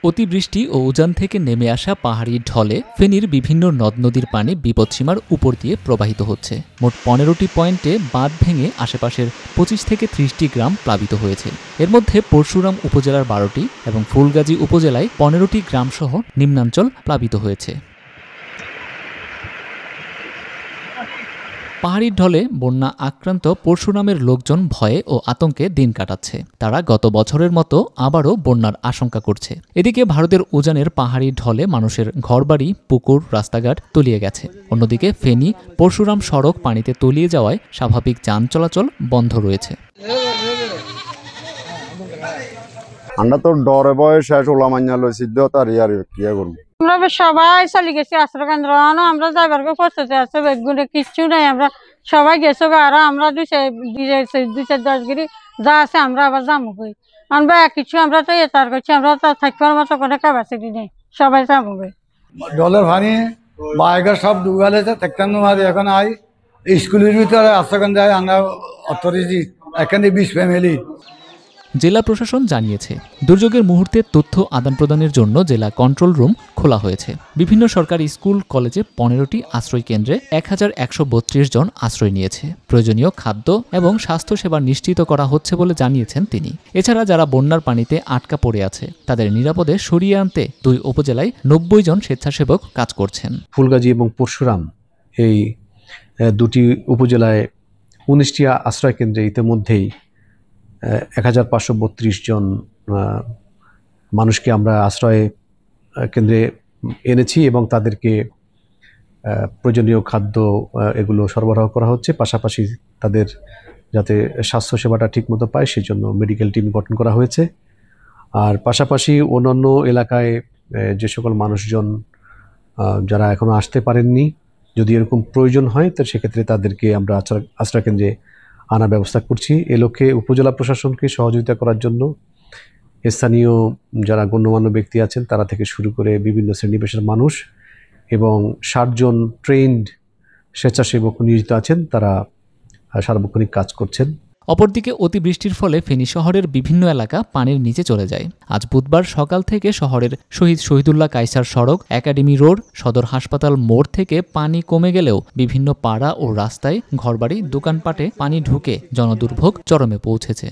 অতিবৃষ্টি ও উজান থেকে নেমে আসা পাহাড়ি ঢলে ফেনীর বিভিন্ন নদ নদীর পানি বিপদসীমার উপর দিয়ে প্রবাহিত হচ্ছে। মোট 15টি পয়েন্টে বাঁধ ভেঙে আশেপাশের 25 থেকে 30টি গ্রাম প্লাবিত হয়েছে। এর মধ্যে পরশুরাম উপজেলার 12টি এবং ফুলগাজী উপজেলায় 15টি গ্রামসহ নিম্নাঞ্চল প্লাবিত হয়েছে। পাহাড়ি ঢলে বন্যা আক্রান্ত পরশুরামের লোকজন ভয়ে ও আতঙ্কে দিন কাটাচ্ছে। তারা গত বছরের মতো আবারও বন্যার আশঙ্কা করছে। এদিকে ভারতের উজানের পাহাড়ি ঢলে মানুষের ঘরবাড়ি, পুকুর, রাস্তাঘাট তলিয়ে গেছে। অন্যদিকে ফেনী পরশুরাম সড়ক পানিতে তলিয়ে যাওয়ায় স্বাভাবিক যান চলাচল বন্ধ রয়েছে। আমরা তো ডরে ভয়ে শেষ ওলা মাইনা লইছি তার আর কি করব। আমরা সবাই চলে গেছি আশ্রয় কেন্দ্র, আমরা যাইবার প্রস্তুতি আছে, বেগুনে কিচ্ছু নাই, আমরা সবাই গেছো আর আমরা 2-4-10 গিরি যা আছে আমরা আবার যাবো কই, আমরা কিছু আমরা তো এতার করছি, আমরা তো থাকবার মতো কোনো ক্যাপাসিটি নেই, সবাই যাবো কই। জলের পানি বাইকের সব ডুবালেছে, থাকতাম না। এখন আই স্কুলের ভিতরে আশ্রয় কেন্দ্রে আমরা অথরিটি এখানে 20 ফ্যামিলি। জেলা প্রশাসন জানিয়েছে, দুর্যোগের মুহূর্তে তথ্য আদান প্রদানের জন্য জেলা কন্ট্রোল রুম খোলা হয়েছে। বিভিন্ন সরকারি স্কুল কলেজে 15টি আশ্রয় কেন্দ্রে 1132 জন আশ্রয় নিয়েছে। প্রয়োজনীয় খাদ্য এবং স্বাস্থ্যসেবা নিশ্চিত করা হচ্ছে বলে জানিয়েছেন তিনি। এছাড়া যারা বন্যার পানিতে আটকা পড়ে আছে তাদের নিরাপদে সরিয়ে আনতে 2 উপজেলায় 90 জন স্বেচ্ছাসেবক কাজ করছেন। ফুলগাজী এবং পরশুরাম এই দুটি উপজেলায় 19টি আশ্রয় কেন্দ্রে ইতিমধ্যেই 1532 জন মানুষকে আমরা আশ্রয় কেন্দ্রে এনেছি এবং তাদেরকে প্রয়োজনীয় খাদ্য এগুলো সরবরাহ করা হচ্ছে। পাশাপাশি তাদের যাতে স্বাস্থ্যসেবাটা ঠিকমতো পায় সেজন্য মেডিকেল টিম গঠন করা হয়েছে। আর পাশাপাশি অন্যান্য এলাকায় যে সকল মানুষজন যারা এখনো আসতে পারেননি, যদি এরকম প্রয়োজন হয় তো সেক্ষেত্রে তাদেরকে আমরা আশ্রয় কেন্দ্রে আনার ব্যবস্থা করছি। এ লক্ষ্যে উপজেলা প্রশাসনকে সহযোগিতা করার জন্য স্থানীয় যারা গণ্যমান্য ব্যক্তি আছেন তারা থেকে শুরু করে বিভিন্ন শ্রেণী পেশার মানুষ এবং 60 জন ট্রেন্ড স্বেচ্ছাসেবক নিয়োজিত আছেন, তারা সার্বক্ষণিক কাজ করছেন। অপরদিকে অতিবৃষ্টির ফলে ফেনী শহরের বিভিন্ন এলাকা পানির নিচে চলে যায়। আজ বুধবার সকাল থেকে শহরের শহীদ শহীদুল্লাহ কায়সার সড়ক, একাডেমি রোড, সদর হাসপাতাল মোড় থেকে পানি কমে গেলেও বিভিন্ন পাড়া ও রাস্তায় ঘরবাড়ি, দোকানপাটে পানি ঢুকে জনদুর্ভোগ চরমে পৌঁছেছে।